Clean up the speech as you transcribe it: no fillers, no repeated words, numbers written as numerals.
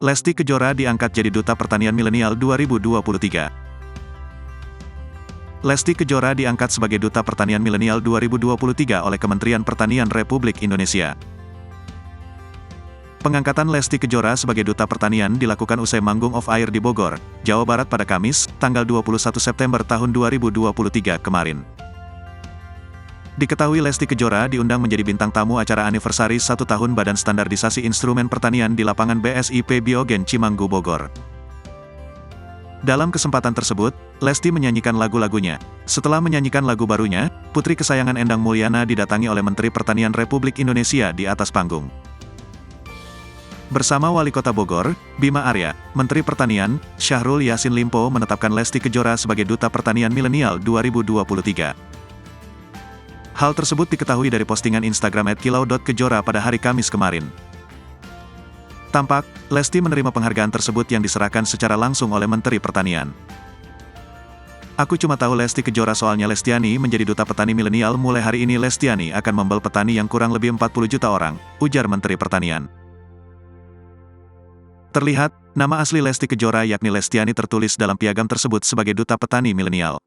Lesti Kejora diangkat jadi Duta Pertanian Milenial 2023. Lesti Kejora diangkat sebagai Duta Pertanian Milenial 2023 oleh Kementerian Pertanian Republik Indonesia. Pengangkatan Lesti Kejora sebagai Duta Pertanian dilakukan usai manggung off air di Bogor, Jawa Barat pada Kamis, tanggal 21 September tahun 2023 kemarin. Diketahui Lesti Kejora diundang menjadi bintang tamu acara anniversary 1 tahun Badan Standarisasi Instrumen Pertanian di lapangan BSIP Biogen Cimanggu, Bogor. Dalam kesempatan tersebut, Lesti menyanyikan lagu-lagunya. Setelah menyanyikan lagu barunya, putri kesayangan Endang Mulyana didatangi oleh Menteri Pertanian Republik Indonesia di atas panggung. Bersama Wali Kota Bogor, Bima Arya, Menteri Pertanian, Syahrul Yassin Limpo menetapkan Lesti Kejora sebagai Duta Pertanian Milenial 2023. Hal tersebut diketahui dari postingan Instagram @kilau.kejora pada hari Kamis kemarin. Tampak, Lesti menerima penghargaan tersebut yang diserahkan secara langsung oleh Menteri Pertanian. "Aku cuma tahu Lesti Kejora soalnya Lestiani menjadi Duta Petani Milenial mulai hari ini. Lestiani akan membel petani yang kurang lebih 40 juta orang," ujar Menteri Pertanian. Terlihat, nama asli Lesti Kejora yakni Lestiani tertulis dalam piagam tersebut sebagai Duta Petani Milenial.